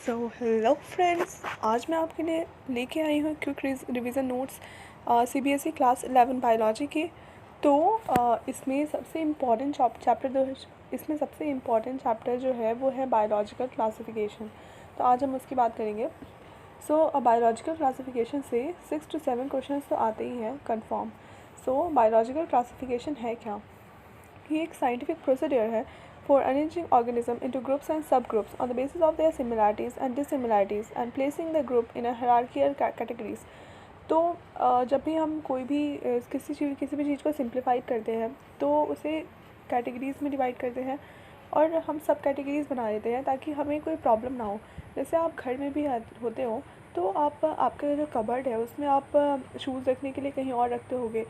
So hello friends, आज मैं आपके लिए लेके आई हूँ quick revision notes CBSE class 11 biology के। तो इसमें सबसे इम्पॉर्टेंट चैप्टर जो है वो है बायोलॉजिकल क्लासिफिकेशन। तो आज हम उसकी बात करेंगे। सो बायोलॉजिकल क्लासिफिकेशन से 6 to 7 क्वेश्चन तो आते ही हैं कंफर्म। सो बायोलॉजिकल क्लासिफिकेशन है क्या? ये एक साइंटिफिक प्रोसीडियर है for arranging organism into groups and subgroups on the basis of their similarities and dissimilarities and placing the group in a hierarchical categories। तो जब भी हम कोई भी किसी भी चीज़ को सिंप्लीफाइड करते हैं तो उसे कैटेगरीज़ में डिवाइड करते हैं और हम सब कैटेगरीज़ बना देते हैं ताकि हमें कोई प्रॉब्लम ना हो। जैसे आप घर में भी होते हो तो आपका जो कबर्ड है उसमें आप शूज़ रखने के लिए कहीं और रखते होगे,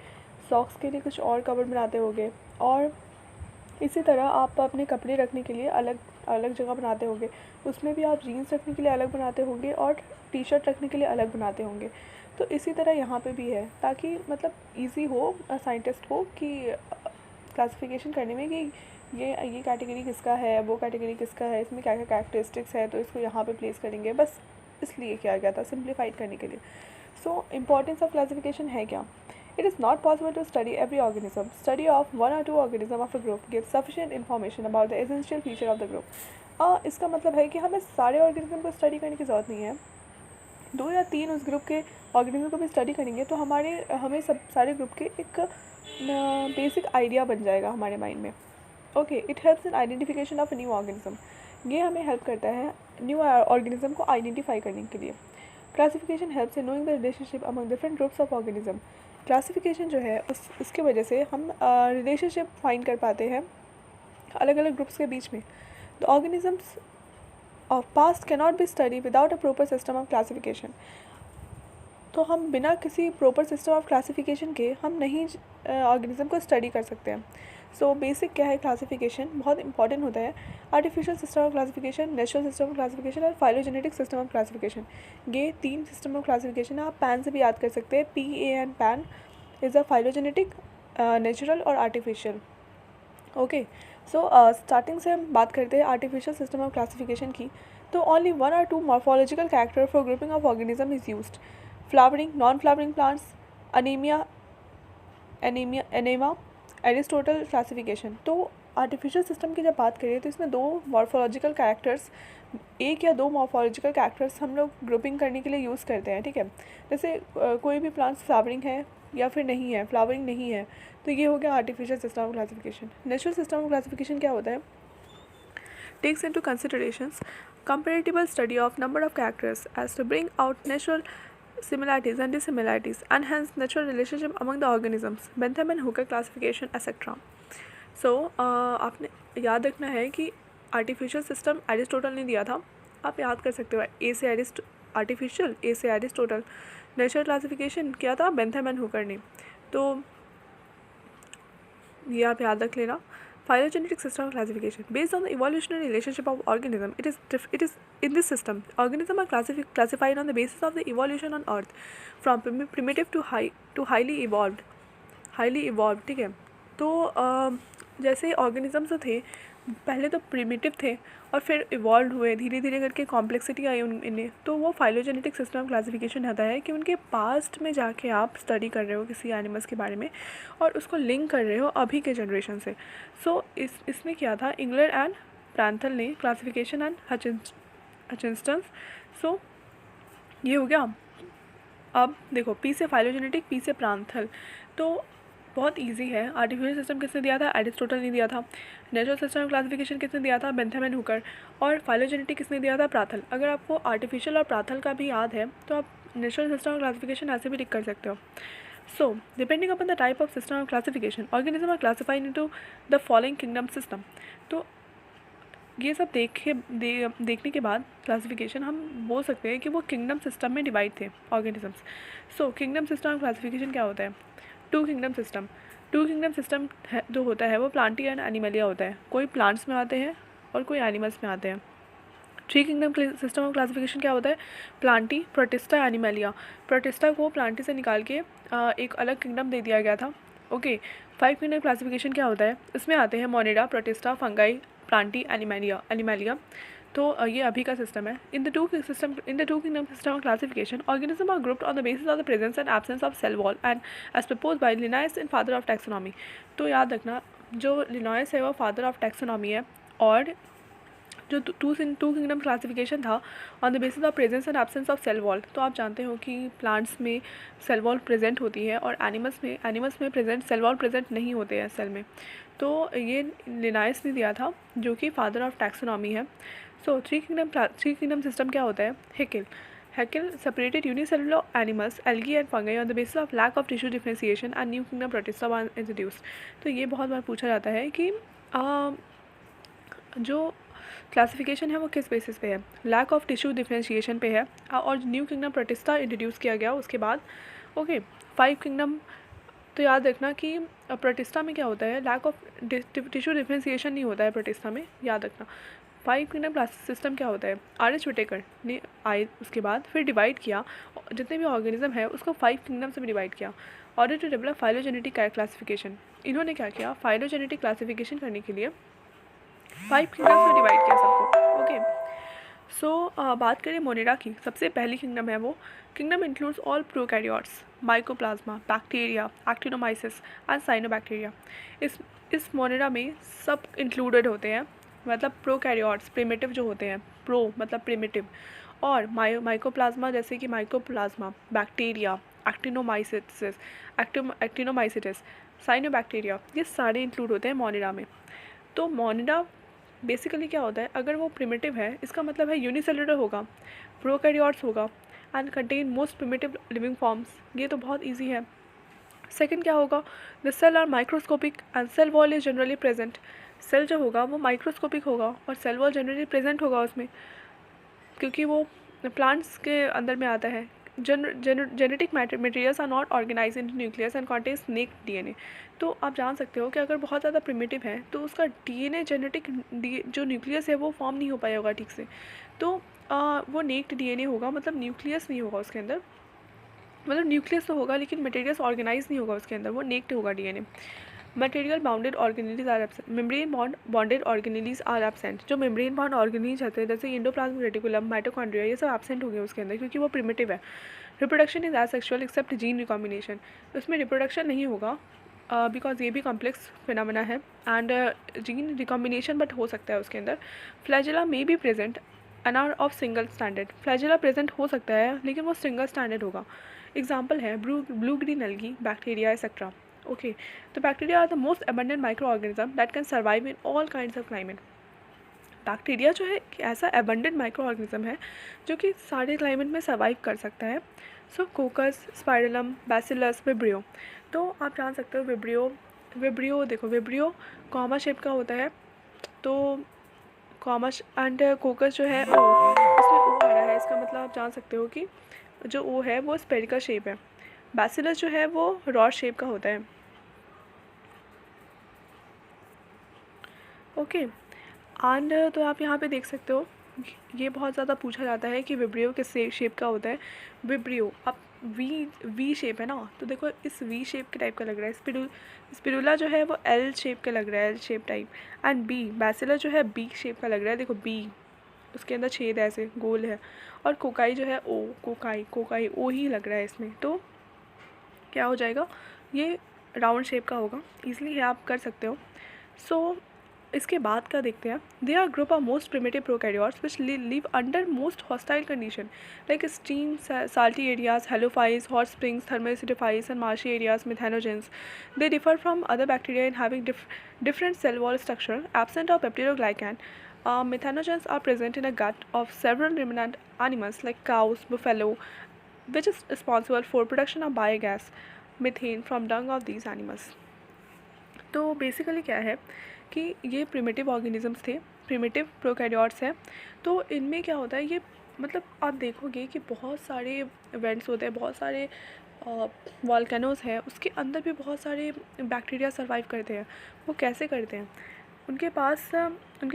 सॉक्स के लिए कुछ और कबर्ड बनाते होगे, और इसी तरह आप अपने कपड़े रखने के लिए अलग अलग जगह बनाते होंगे। उसमें भी आप जीन्स रखने के लिए अलग बनाते होंगे और टी शर्ट रखने के लिए अलग बनाते होंगे। तो इसी तरह यहाँ पे भी है ताकि मतलब इजी हो साइंटिस्ट को कि क्लासिफिकेशन करने में कि ये कैटेगरी किसका है, वो कैटेगरी किसका है, इसमें क्या क्या कैरेक्टरिस्टिक्स है, तो इसको यहाँ पे प्लेस करेंगे। बस इसलिए किया गया था, सिंप्लीफाइड करने के लिए। सो इम्पॉर्टेंस ऑफ क्लासिफिकेशन है क्या? It is not possible to study every organism. Study of one or two organism of a group gives sufficient information about the essential feature of the group. इसका मतलब है कि हमें सारे ऑर्गेनिज्म को study करने की ज़रूरत नहीं है। 2 या 3 उस ग्रुप के ऑर्गेनिज्म को भी स्टडी करेंगे तो हमें सब सारे ग्रुप के एक बेसिक आइडिया बन जाएगा हमारे माइंड में। Okay, it helps in identification of new organism. ये हमें हेल्प करता है न्यू ऑर्गेनिज्म को आइडेंटिफाई करने के लिए। Classification helps in knowing the relationship among different groups of organism. Classification जो है उसकी वजह से हम रिलेशनशिप फाइंड कर पाते हैं अलग अलग ग्रुप्स के बीच में। The organisms of past cannot be study without a proper system of classification. तो हम बिना किसी प्रॉपर सिस्टम ऑफ क्लासिफिकेशन के हम नहीं ऑर्गेनिज्म को स्टडी कर सकते हैं। सो बेसिक क्या है क्लासिफिकेशन, बहुत इंपॉर्टेंट होता है। Artificial system of classification, natural system of classification और फाइलोजेनेटिक सिस्टम ऑफ क्लासिफिकेशन। ये 3 सिस्टम ऑफ क्लासिफिकेशन है। आप पैन से भी याद कर सकते हैं, PAN, pan is a phylogenetic, natural और आर्टिफिशियल। ओके, सो स्टार्टिंग से हम बात करते हैं आर्टिफिशियल सिस्टम ऑफ क्लासिफिकेशन की। तो only 1 or 2 morphological character for grouping of organism is used. Flowering, non flowering plants, anaemia, enema, Aristotle classification. तो artificial system की जब बात करें तो इसमें 2 मॉर्फोलॉजिकल कैरेक्टर्स, 1 या 2 मॉर्फोलॉजिकल कैरेक्टर्स हम लोग ग्रुपिंग करने के लिए यूज़ करते हैं। ठीक है, जैसे कोई भी प्लांट्स फ्लावरिंग है या फिर नहीं है, फ्लावरिंग नहीं है, तो ये हो गया artificial system of classification. Natural system of classification क्या होता है? Takes into considerations comparative study of number of characters as to bring out natural similarities and dissimilarities and hence natural relationship among the organisms, Bentham and Hooker classification etc. So आपने याद रखना है कि artificial system Aristotle ने दिया था, आप याद कर सकते हो। ए से आर्टिफिशियल, ए से एरिस्टोटल। नेचुरल क्लासिफिकेशन क्या था? बेंथम एंड हुकर ने। तो ये आप याद रख लेना। Phylogenetic system of classification based on the evolutionary relationship of organism. It is in this system organisms are classified on the basis of the evolution on Earth from primitive to highly evolved. ठीक है। तो जैसे organisms थे पहले तो primitive थे और फिर इवॉल्व हुए, धीरे धीरे करके कॉम्प्लेक्सिटी आई इनमें। तो वो फाइलोजेनेटिक सिस्टम ऑफ क्लासिफिकेशन होता है कि उनके पास्ट में जाके आप स्टडी कर रहे हो किसी एनिमल्स के बारे में और उसको लिंक कर रहे हो अभी के जनरेशन से। सो इसमें क्या था, इंग्लर एंड प्रांथल ने क्लासिफिकेशन एंड हचिंस्टन। सो ये हो गया। अब देखो, पी से फाइलोजेनेटिक, पी से प्रांथल। तो बहुत इजी है। आर्टिफिशियल सिस्टम किसने दिया था? एरिस्टोटल ने दिया था। नेचुरल सिस्टम क्लासिफिकेशन किसने दिया था? Bentham and Hooker. और फाइलोजेनेटिक किसने दिया था? प्राथल। अगर आपको आर्टिफिशियल और प्राथल का भी याद है तो आप नेचुरल सिस्टम क्लासिफिकेशन ऐसे भी लिख कर सकते हो। So depending upon the type of system of classification organism are classified into the following kingdom system. तो ये सब देखने के बाद क्लासिफिकेशन हम बोल सकते हैं कि वो किंगडम सिस्टम में डिवाइड थे organisms. So kingdom system of classification क्या होता है? 2 किंगडम सिस्टम जो होता है वो प्लांटी एंड एनिमलिया होता है। कोई प्लांट्स में आते हैं और कोई एनिमल्स में आते हैं। 3 किंगडम सिस्टम ऑफ क्लासिफिकेशन क्या होता है? Plantae, protista, Animalia. प्रोटिस्टा को प्लांटी से निकाल के एक अलग किंगडम दे दिया गया था। ओके। 5 किंगडम क्लासिफिकेशन क्या होता है? इसमें आते हैं मोनिडा, प्रोटिस्टा, फंगाई, प्लांटी, एनिमलिया। तो ये अभी का सिस्टम है. In the two kingdom system of classification, organisms are grouped on the basis of the presence and absence of cell wall and as proposed by Linnaeus and father of taxonomy. तो याद रखना जो लिनॉयस है वो father of taxonomy है, और जो two kingdom classification था on the basis of presence and absence of cell wall. तो आप जानते हो कि प्लांट्स में सेल वॉल प्रेजेंट होती है और एनिमल्स में प्रेजेंट सेल वॉल प्रेजेंट नहीं होते हैं सेल में. तो ये लिनाइस ने दिया था जो कि फादर ऑफ टैक्सोनॉमी है. सो थ्री किंगडम सिस्टम क्या होता है? Haeckel separated unicellular animals, algae and fungi on the basis of lack of tissue differentiation and new kingdom protista was introduced. तो ये बहुत बार पूछा जाता है कि जो क्लासिफिकेशन है वो किस बेसिस पे है? लैक ऑफ टिश्यू डिफ्रेंशिएशन पे है, और न्यू किंगडम प्रोटिस्टा इंट्रोड्यूस किया गया उसके बाद. Okay, 5 kingdom. तो याद रखना कि प्रोटिस्टा में क्या होता है? लैक ऑफ टिश्यू डिफ्रेंशिएशन नहीं होता है प्रोटिस्टा में, याद रखना. 5 किंगडम क्लास सिस्टम क्या होता है? R.H. विटेकर ने आए उसके बाद फिर डिवाइड किया, जितने भी ऑर्गेनिज्म है उसको 5 किंगडम से भी डिवाइड किया order to develop phylogenetic classification. इन्होंने क्या किया? फाइलोजेनेटिक क्लासिफिकेशन करने के लिए 5 किंगडम्स में डिवाइड किया सबको. ओके, सो बात करें मोनेरा की. सबसे पहली किंगडम है वो kingdom includes all prokaryotes, mycoplasma, bacteria, actinomyces and cyanobacteria. इस मोनेरा में सब इंक्लूडेड होते हैं, मतलब प्रोकैरियोट्स प्रिमिटिव जो होते हैं, प्रो मतलब प्रिमिटिव, और माइकोप्लाज्मा जैसे कि माइकोप्लाज्मा, बैक्टीरिया, एक्टिनोमाइसिटिस, साइनोबैक्टीरिया, ये सारे इंक्लूड होते हैं मोनेरा में. तो मोनेरा बेसिकली क्या होता है? अगर वो प्रिमिटिव है इसका मतलब है यूनिसेलुलर होगा, प्रोकैरियोट्स होगा and contain most primitive living forms. ये तो बहुत इजी है. सेकंड क्या होगा? The cell are microscopic and cell wall is generally present. Cell जो होगा वो माइक्रोस्कोपिक होगा और सेल वॉल जनरली प्रेजेंट होगा उसमें, क्योंकि वो प्लांट्स के अंदर में आता है. Genetic materials are not organise in nucleus and contain स्नेक DNA. तो आप जान सकते हो कि अगर बहुत ज़्यादा प्रिमिटिव है तो उसका DNA जो न्यूक्लियस है वो फॉर्म नहीं हो पाया होगा ठीक से. तो वो नेक्ड DNA होगा, मतलब न्यूक्लियस नहीं होगा उसके अंदर, मतलब न्यूक्लियस तो होगा लेकिन मटेरियल्स ऑर्गेनाइज नहीं होगा उसके अंदर, वो नेक्ड होगा DNA. Material bounded organelles are absent. Membrane bonded organelles are absent. जो मेम्ब्रेन बॉन्ड ऑर्गेनेलीज होते हैं जैसे एंडोप्लाज्मिक रेटिकुलम, माइटोकॉन्ड्रिया, ये सब एब्सेंट हो गए उसके अंदर क्योंकि वो प्रिमिटिव है. Reproduction is asexual except gene recombination. उसमें रिप्रोडक्शन नहीं होगा बिकॉज ये भी कॉम्प्लेक्स फिनोमेना है एंड जीन रिकॉम्बिनेशन बट हो सकता है उसके अंदर. Flagella may be present and are of single standard. Flagella present हो सकता है लेकिन वो सिंगल स्टैंडर्ड होगा. एग्जाम्पल है blue green algae, bacteria etcetera. Okay, तो bacteria are the most abundant microorganism that can survive in all kinds of climate. Bacteria जो है एक ऐसा अबंडेंट माइक्रो ऑर्गेनिज्म है जो कि सारे क्लाइमेट में सर्वाइव कर सकता है. सो कोकस, स्पाइरलम, बैसिलस, विब्रियो. तो आप जान सकते हो विब्रियो देखो, विब्रियो कॉमा शेप का होता है. तो कॉमा एंड कोकस जो है ओ, इसमें ओ आ रहा है, इसका मतलब आप जान सकते हो कि जो ओ है वो स्पेरिकल शेप है. बैसिलस जो है वो रॉड शेप का होता है. ओके, एंड तो आप यहाँ पे देख सकते हो ये बहुत ज़्यादा पूछा जाता है कि विब्रियो किस शेप का होता है. विब्रियो अब वी शेप है ना, तो देखो इस वी शेप के टाइप का लग रहा है. स्पिरुला जो है वो एल शेप का लग रहा है, L shape type. And B bacillus जो है बी शेप का लग रहा है, देखो बी उसके अंदर छेद ऐसे गोल है. और कोकाई जो है ओ, कोकाई ओ ही लग रहा है इसमें. तो क्या हो जाएगा? ये राउंड शेप का होगा. ईजिली है, आप कर सकते हो. सो इसके बाद का देखते हैं. They are group of most primitive prokaryotes which live under most hostile condition like steam, salty areas, halophiles, hot springs, thermoacidophiles and marshy areas, methanogens. They differ from other bacteria in having different cell wall structure, absent of peptidoglycan. Methanogens are present in a gut of several ruminant animals like cows, buffalo, which is responsible for production of biogas, methane from dung of these animals. तो basically क्या है कि ये primitive organisms थे, primitive prokaryotes हैं. तो इनमें क्या होता है, ये मतलब आप देखोगे कि बहुत सारे इवेंट्स होते हैं, बहुत सारे वॉल्केनोज़ हैं, उसके अंदर भी बहुत सारे बैक्टीरिया सर्वाइव करते हैं. वो कैसे करते हैं? उनके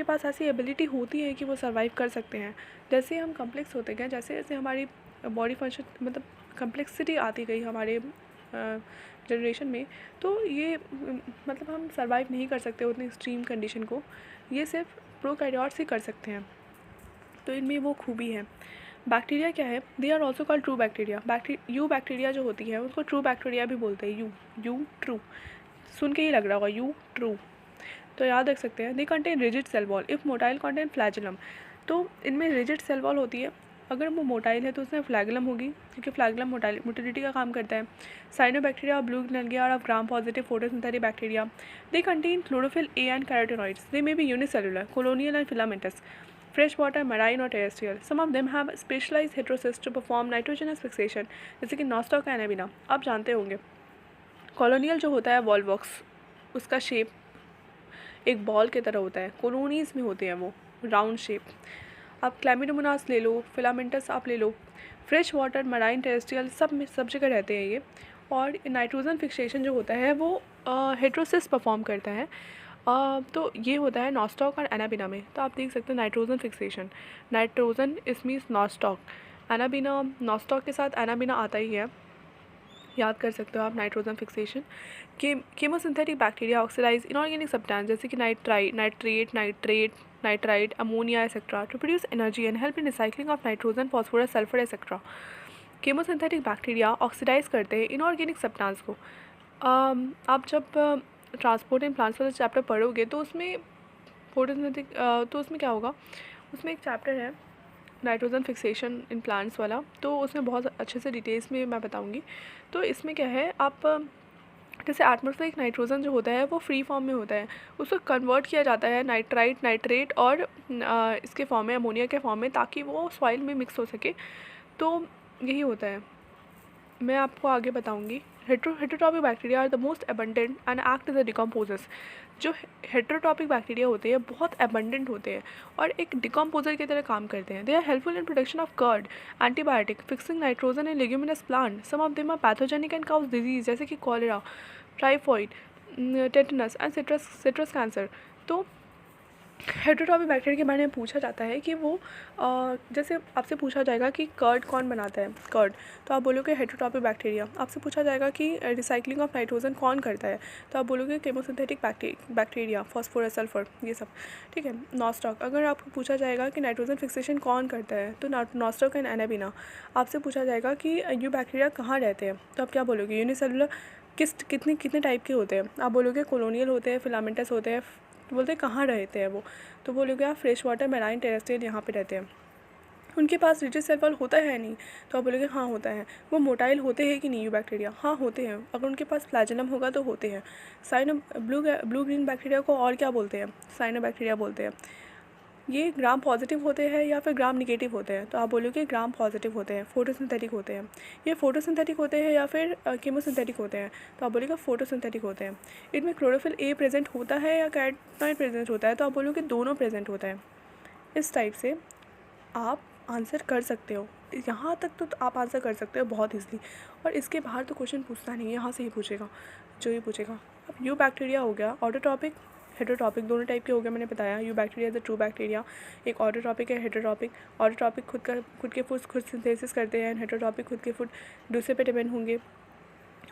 पास ऐसी एबिलिटी होती है कि वो सर्वाइव कर सकते हैं. जैसे हम कम्प्लेक्स होते गए, जैसे जैसे हमारी बॉडी फंक्शन मतलब कम्प्लेक्सिटी आती गई हमारे जनरेशन में, तो ये मतलब हम सर्वाइव नहीं कर सकते उतनी एक्सट्रीम कंडीशन को. ये सिर्फ प्रोकैरियोट्स ही कर सकते हैं. तो इनमें वो खूबी है। बैक्टीरिया क्या है, they are also called true bacteria. Eubacteria जो होती है उसको ट्रू बैक्टीरिया भी बोलते हैं। यू ट्रू, सुन के ही लग रहा होगा यू ट्रू, तो याद रख सकते हैं। They contain rigid cell wall if motile contain flagellum, तो इनमें रिजिड सेल वॉल होती है, अगर वो मोटाइल है तो उसमें फ्लैगलम होगी, क्योंकि फ्लैगलम मोटिलिटी का काम करता है। साइनोबैक्टीरिया, ब्लू गिलगिया और gram positive photosynthetic bacteria, they contain chlorophyll A and carotenoids, they may be unicellular, colonial and filamentous, freshwater, marine or terrestrial. Some of them have specialized heterocysts to perform nitrogenous fixation, जैसे कि nostoc Anabaena आप जानते होंगे। Colonial जो होता है Volvox, उसका shape एक बॉल की तरह होता है, कॉलोनीज़ में होते हैं वो राउंड शेप। आप क्लैमिडोमोनास ले लो, फिलामेंटस आप ले लो, फ्रेश वाटर, मराइन, टेरेस्ट्रियल, सब जगह रहते हैं ये। और नाइट्रोजन फिक्सेशन जो होता है वो हेट्रोसिस परफॉर्म करता है, तो ये होता है नॉस्टॉक और एनाबिना में। तो आप देख सकते हैं नाइट्रोजन फिक्सेशन, नाइट्रोजन इस मीन्स नॉस्टॉक, एनाबिना नॉस्टॉक के साथ एनाबिना आता ही है, याद कर सकते हो आप nitrogen fixation. Chemosynthetic bacteria oxidise inorganic substance जैसे कि nitrite, ammonia etcetera to produce energy and help in recycling of nitrogen, phosphorus, sulphur etcetera. Chemosynthetic bacteria oxidise करते हैं इनऑर्गेनिक सब्सटेंस को। आप जब ट्रांसपोर्ट इन प्लांट्स वाला चैप्टर पढ़ोगे तो उसमें फोटोसिंथेटिक तो उसमें क्या होगा, उसमें एक चैप्टर है नाइट्रोजन फिक्सेशन इन प्लांट्स वाला, तो उसमें बहुत अच्छे से डिटेल्स में मैं बताऊंगी। तो इसमें क्या है, आप जैसे एटमॉस्फेरिक नाइट्रोजन जो होता है वो फ्री फॉर्म में होता है, उसको कन्वर्ट किया जाता है नाइट्राइट, नाइट्रेट और इसके फॉर्म में, अमोनिया के फॉर्म में, ताकि वो सॉइल में मिक्स हो सके। तो यही होता है, मैं आपको आगे बताऊंगी। Heterotrophic bacteria are the most abundant and act as a decomposers. जो हेट्रोटॉपिक बैक्टीरिया होते हैं बहुत एबंडेंट होते हैं और एक डिकम्पोजर की तरह काम करते हैं। They are helpful in production of curd, antibiotic, fixing nitrogen in leguminous plant. Some of them are pathogenic and cause disease जैसे कि cholera, typhoid, tetanus and citrus cancer. तो हेट्रोटॉपिक बैक्टीरिया के बारे में पूछा जाता है कि वो जैसे आपसे पूछा जाएगा कि कर्ड कौन बनाता है, कर्ड, तो आप बोलोगे हेट्रोटॉपिक बैक्टीरिया। आपसे पूछा जाएगा कि रिसाइकलिंग ऑफ नाइट्रोजन कौन करता है, तो आप बोलोगे केमोसिंथेटिक बैक्टीरिया, फॉस्फोरस, सल्फर, ये सब, ठीक है। नॉस्टॉक, अगर आपको पूछा जाएगा कि नाइट्रोजन फिक्सेशन कौन करता है, तो नॉस्टॉक एंड एनाबिना। आपसे पूछा जाएगा कि ये बैक्टीरिया कहाँ रहते हैं, तो आप क्या बोलोगे, यूनिसेलुलर, कितने टाइप के होते हैं, आप बोलोगे कॉलोनियल होते हैं, फिलामेंटस होते हैं, तो बोलते हैं कहाँ रहते हैं वो, तो बोलोगे आप फ्रेश वाटर, मैराइन, टेरेस्ट्रियल, यहाँ पे रहते हैं। उनके पास रिजिड सेल वॉल होता है नहीं, तो आप बोलोगे हाँ होता है। वो मोटाइल होते हैं कि नहीं, यू बैक्टीरिया, हाँ होते हैं, अगर उनके पास फ्लैजेलम होगा तो होते हैं। ब्लू ग्रीन बैक्टीरिया को और क्या बोलते हैं, साइनोबैक्टीरिया बोलते हैं। ये ग्राम पॉजिटिव होते हैं या फिर ग्राम निगेटिव होते हैं, तो आप बोलोगे ग्राम पॉजिटिव होते हैं, फोटोसिंथेटिक होते हैं। ये फोटोसिंथेटिक होते हैं या फिर केमोसिंथेटिक होते हैं, तो आप बोलोगे फोटोसिंथेटिक होते हैं। इनमें क्लोरोफिल ए प्रेजेंट होता है या कैरोटीनॉइड प्रेजेंट होता है, तो आप बोलोगे दोनों प्रेजेंट होता है। इस टाइप से आप आंसर कर सकते हो, यहाँ तक तो आप आंसर कर सकते हो बहुत ईजली, और इसके बाहर तो क्वेश्चन पूछता नहीं है, यहाँ से ही पूछेगा जो ही पूछेगा। अब यू बैक्टीरिया हो गया, ऑटोटॉपिक, हेट्रोटॉपिक, दोनों टाइप के हो गए, मैंने बताया। You bacteria is a true bacteria, एक ऑटोटॉपिक है, हेट्रोटॉपिक। ऑटोटॉपिक खुद के फूड खुद सिंथेसिस करते हैं, हेट्रोटॉपिक खुद के फूड दूसरे पे डिपेंड होंगे।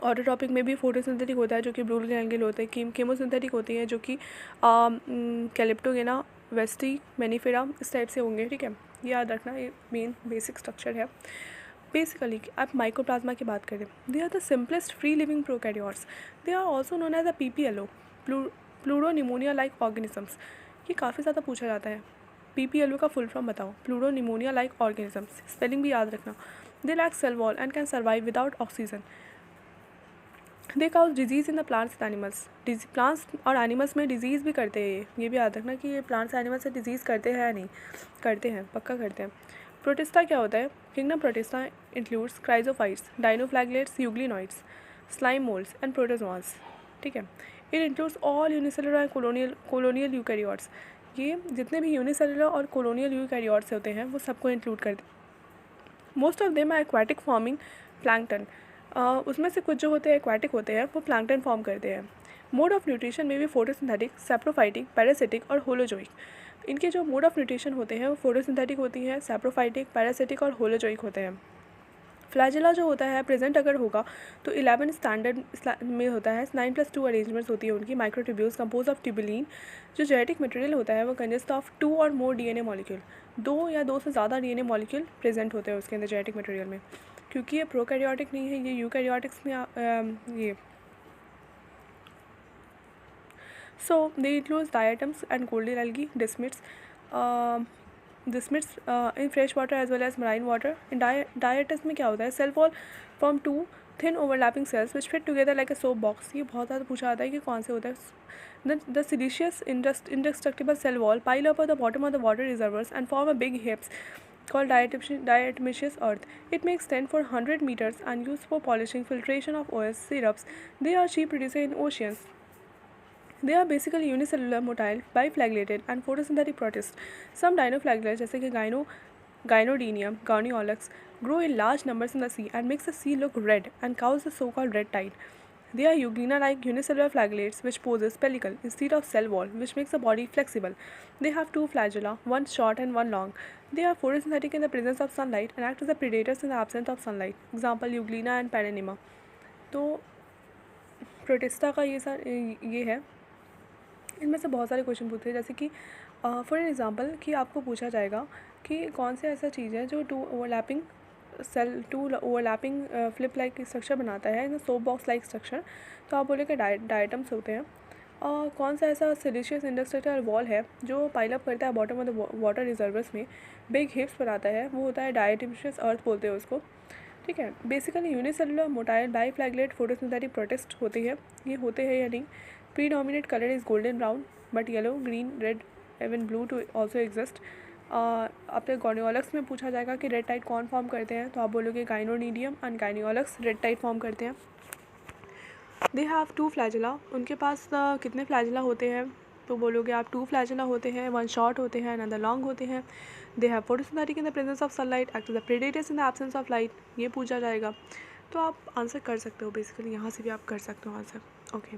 ऑटोटॉपिक में भी फोटोसिंथेटिक होता है जो कि ब्लू ग्लैंगल होते हैं। केमोसिंथेटिक होती है जो कि कैलिप्टोगेना, वेस्टी, मैनीफेरा, इस टाइप से होंगे, ठीक है। ये याद रखना, ये मेन बेसिक स्ट्रक्चर है। बेसिकली आप माइकोप्लाज्मा की बात करें, they are the simplest free living prokaryotes, they are also known as a PPLO, pleuropneumonia like organisms. ये काफ़ी ज़्यादा पूछा जाता है, PPLO का फुल फॉर्म बताओ, प्लूरोनिमोनिया लाइक ऑर्गेनिजम्स, स्पेलिंग भी याद रखना। They lack cell wall and can survive without oxygen. They cause disease in the plants and animals, plants और एनिमल्स में डिजीज़ भी करते हैं ये भी याद रखना कि ये प्लांट्स एनिमल्स से डिजीज़ करते हैं या नहीं, करते हैं, पक्का करते हैं। प्रोटिस्टा क्या होता है, kingdom Protista includes chrysophytes, dinoflagellates, euglenoids, slime moulds and protozoas, ठीक है। It includes all unicellular and colonial eukaryotes. ये जितने भी यूनिसेलुलर और कोलोनियल यूकैरियोट्स होते हैं वो सबको इंक्लूड करते हैं। Most of them are aquatic forming plankton, उसमें से कुछ जो होते हैं एक्वाटिक होते हैं वो प्लैंकटन फॉर्म करते हैं। मोड ऑफ न्यूट्रिशन में भी फोटोसिंथेटिक, सैप्रोफाइटिक, पैरासिटिक और होलोजोइक। इनके जो मोड ऑफ न्यूट्रिशन होते हैं वो फोटोसिंथेटिक होती हैं, सैप्रोफाइटिक, पैरासिटिक और होलोजोइक होते हैं। फ्लैजिला जो होता है प्रेजेंट अगर होगा तो 11 स्टैंडर्ड में होता है। 9+2 अरेंजमेंट्स होती है उनकी। Microtubules compose of tubulin. जो जेनेटिक मटेरियल होता है वो कंसिस्ट ऑफ 2 और मोर डीएनए मॉलिक्यूल। 2 या 2 से ज़्यादा डीएनए मॉलिक्यूल प्रेजेंट होते हैं उसके अंदर जेनेटिक मटेरियल में, क्योंकि ये प्रोकैरियोटिक नहीं है, ये यूकैरियोटिक्स में ये so they include diatoms and golden algae, dismids in fresh water as well as marine water. In diatoms में क्या होता है, cell wall from 2 thin overlapping cells which fit together like a soap box. ये बहुत ज़्यादा पूछा जाता है कि कौन से होता है। The siliceous indestructible cell wall pile up at the bottom of the water reservoirs and form a big heaps called diatomaceous earth. It makes 10 for 100 meters and used for polishing, filtration of oils, syrups. They are cheap producer in oceans. They are basically unicellular, motile, biflagellated and photosynthetic protists. Some dinoflagellates जैसे कि Gynodinium, Goniolax, grow in large numbers in the sea and makes the sea look red and cause the so-called red tide. They are Euglena-like unicellular flagellates which poses pellicle instead of cell wall, which makes the body flexible. They have 2 flagella, one short and one long. They are photosynthetic in the presence of sunlight and act as the predators in the absence of sunlight. Example Euglena and Panenema. तो protista का ये है। इनमें से बहुत सारे question पूछते हैं, जैसे कि फॉर एन एग्जांपल कि आपको पूछा जाएगा कि कौन से ऐसा चीज़ है जो 2 ओवरलैपिंग फ्लिप लाइक स्ट्रक्चर बनाता है, इन सोप बॉक्स लाइक स्ट्रक्चर। तो आप बोले कि डायटम्स होते हैं। कौन सा ऐसा सिलिशियस इंडस्ट्रक्चर वॉल है जो पाइलअप करता है bottom of the water reservoirs में, बिग हिप्स बनाता है, वो होता है डायटमेशियस अर्थ बोलते हैं उसको। ठीक है। Basically unicellular, motile, biflagellate, photosynthetic protist होती है। ये होते हैं या नहीं। Predominant color is golden brown, but yellow, green, red, even blue to also exist. आपने गोनियोलक्स में पूछा जाएगा कि रेड टाइड कौन फॉर्म करते हैं, तो आप बोलोगे गाइनोडीनियम एंड गाइनियोलक्स रेड टाइड फॉर्म करते हैं। They have 2 flagella. उनके पास कितने फ्लैजिला होते हैं, तो बोलोगे आप 2 फ्लैजिला होते हैं, 1 शॉर्ट होते हैं, अनदर लॉन्ग होते हैं। They have photosynthetic in the presence of sunlight, act as the predators in the absence of light. ये पूछा जाएगा, तो आप आंसर कर सकते हो। बेसिकली यहाँ से भी आप कर सकते हो answer. Okay,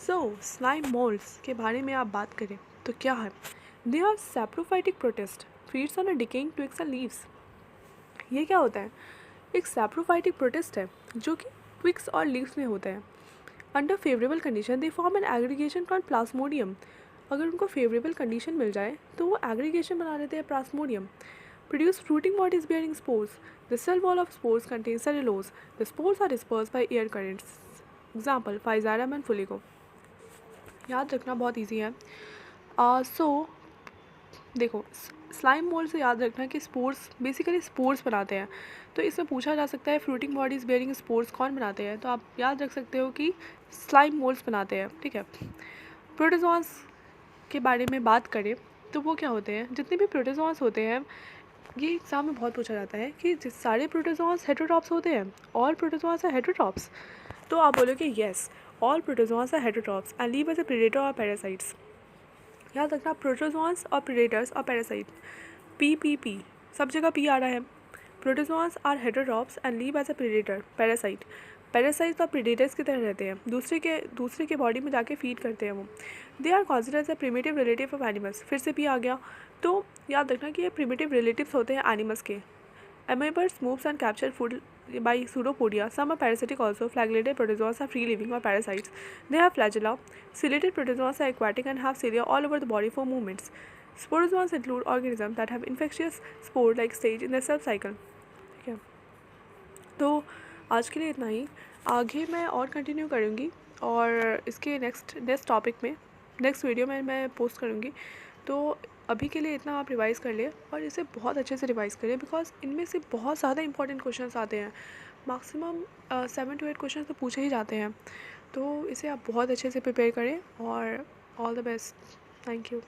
so slime moulds के बारे में आप बात करें तो क्या है, they are saprophytic protist, feeds on a decaying twigs and leaves. ये क्या होता है, एक सैप्रोफाइटिक प्रोटिस्ट है जो कि ट्विग्स और लीव्स में होता है। Under favourable condition they form an aggregation called plasmodium. अगर उनको फेवरेबल कंडीशन मिल जाए तो वो एग्रीगेशन बना लेते हैं, plasmodium. Produce fruiting bodies bearing spores. The cell wall of spores contains cellulose. The spores are dispersed by air currents. Example Physarum and Fuligo. याद रखना बहुत इजी है। देखो, स्लाइम मोल्ड से याद रखना कि स्पोर्स बेसिकली स्पोर्स बनाते हैं। तो इसमें पूछा जा सकता है फ्रूटिंग बॉडीज बेयरिंग स्पोर्स कौन बनाते हैं, तो आप याद रख सकते हो कि स्लाइम मोल्ड्स बनाते हैं। ठीक है। प्रोटोजोआंस के बारे में बात करें तो वो क्या होते हैं, जितने भी प्रोटोजोआंस होते हैं, ये एग्जाम में बहुत पूछा जाता है कि सारे प्रोटोजोआंस हेटेरोट्रॉप्स होते हैं, ऑल प्रोटोजोआंस आर हेटेरोट्रॉप्स। तो आप बोलोगे yes, all protozoans are heterotrophs and live as a predator or parasites. याद रखना, प्रोटोजोआंस और प्रेडेटर्स और पैरासाइट, पी सब जगह पी आ रहा है। Protozoans are heterotrophs and live as a predator, parasite. Parasites और प्रेडेटर्स की तरह रहते हैं, दूसरे के बॉडी में जाके फीड करते हैं वो। They are considered as a primitive relative of animals. फिर से पी आ गया, तो याद रखना कि ये प्रिमिटिव रिलेटिव्स होते हैं एनिमल्स के। Amoebas moves and capture food by pseudopodia. Some are parasitic also. Flagellated protozoans are free-living or parasites. They have flagella. Ciliated protozoans are aquatic and have cilia all over the body for movements. Sporozoans include organisms that have infectious spore-like stage in their cell cycle. ठीक है, तो आज के लिए इतना ही। आगे मैं और कंटिन्यू करूँगी और इसके नेक्स्ट टॉपिक में नेक्स्ट वीडियो में मैं पोस्ट करूँगी। तो अभी के लिए इतना आप रिवाइज़ कर लिए और इसे बहुत अच्छे से रिवाइज़ करिए, बिकॉज इनमें से बहुत ज़्यादा इंपॉर्टेंट क्वेश्चंस आते हैं। मैक्सिमम 7 to 8 क्वेश्चंस तो पूछे ही जाते हैं। तो इसे आप बहुत अच्छे से प्रिपेयर करें और all the best. Thank you.